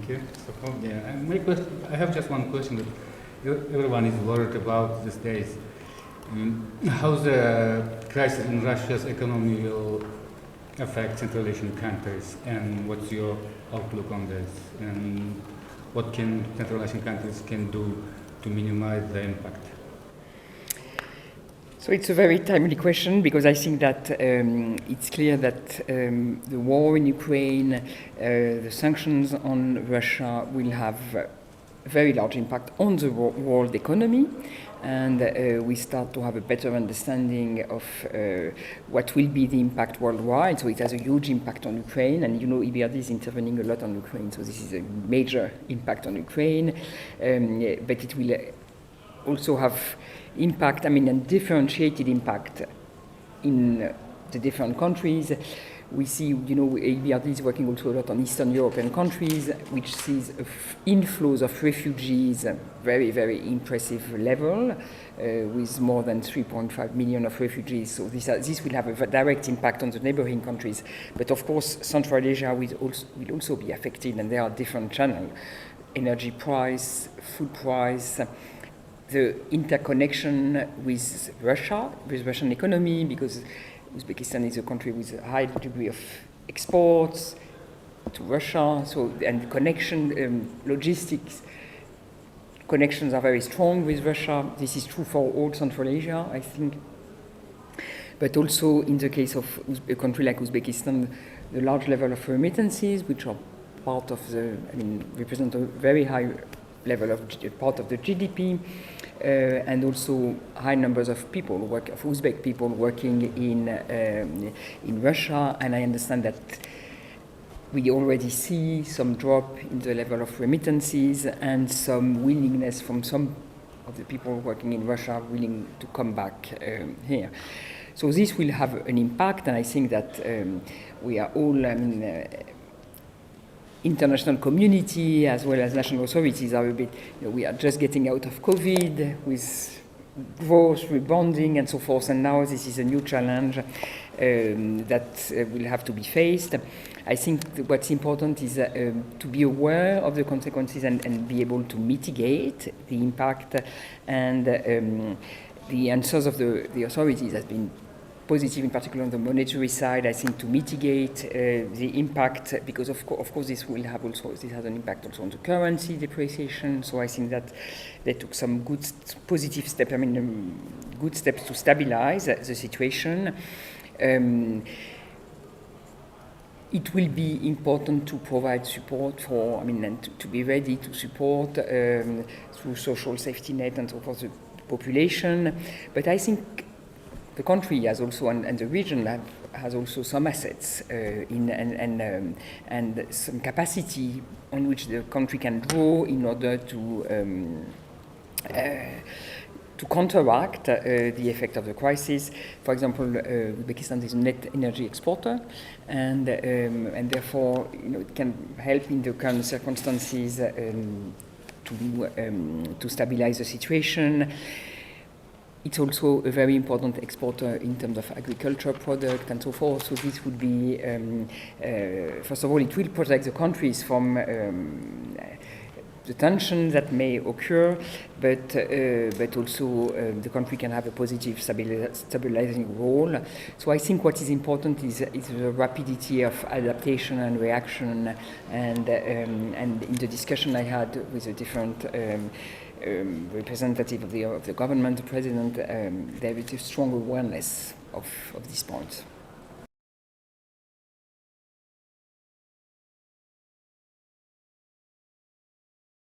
Thank you. My question, I have just one question that everyone is worried about these days. How the crisis in Russia's economy will affect Central Asian countries, and what's your outlook on this? And what can Central Asian countries can do to minimize the impact? So it's a very timely question, because I think that it's clear that the war in Ukraine, the sanctions on Russia will have a very large impact on the world economy, and we start to have a better understanding of what will be the impact worldwide. So it has a huge impact on Ukraine, and EBRD is intervening a lot on Ukraine, so this is a major impact on Ukraine, but it will also have impact, and differentiated impact in the different countries. We see, EBRD is working also a lot on Eastern European countries, which sees inflows of refugees, very, very impressive level, with more than 3.5 million of refugees. So this will have a direct impact on the neighboring countries. But of course, Central Asia will also be affected, and there are different channels: energy price, food price, the interconnection with Russia, with Russian economy, because Uzbekistan is a country with a high degree of exports to Russia, and connection, logistics connections are very strong with Russia. This is true for all Central Asia, I think. But also in the case of a country like Uzbekistan, the large level of remittances, which are part of represent a very high level of part of the GDP, and also high numbers of people, of Uzbek people working in Russia. And I understand that we already see some drop in the level of remittances and some willingness from some of the people working in Russia willing to come back here. So this will have an impact, and I think that we are all, international community as well as national authorities are a bit, we are just getting out of COVID with growth, rebounding and so forth, and now this is a new challenge that will have to be faced. I think what's important is to be aware of the consequences and be able to mitigate the impact, and the answers of the authorities has been positive, in particular on the monetary side, I think, to mitigate the impact, because of course this has an impact also on the currency depreciation. So I think that they took some good positive steps, good steps to stabilize the situation. It will be important to provide support for, and to be ready to support through social safety net and so forth the population. But I think the country has also, and the region has also some assets and some capacity on which the country can draw in order to counteract the effect of the crisis. For example, Uzbekistan is a net energy exporter, and therefore it can help in the current circumstances to stabilize the situation. It's also a very important exporter in terms of agriculture product and so forth. So this would be, first of all, it will protect the countries from the tension that may occur, but also the country can have a positive stabilizing role. So I think what is important is the rapidity of adaptation and reaction, and in the discussion I had with the different representative of the government, the president, there is a strong awareness of this point.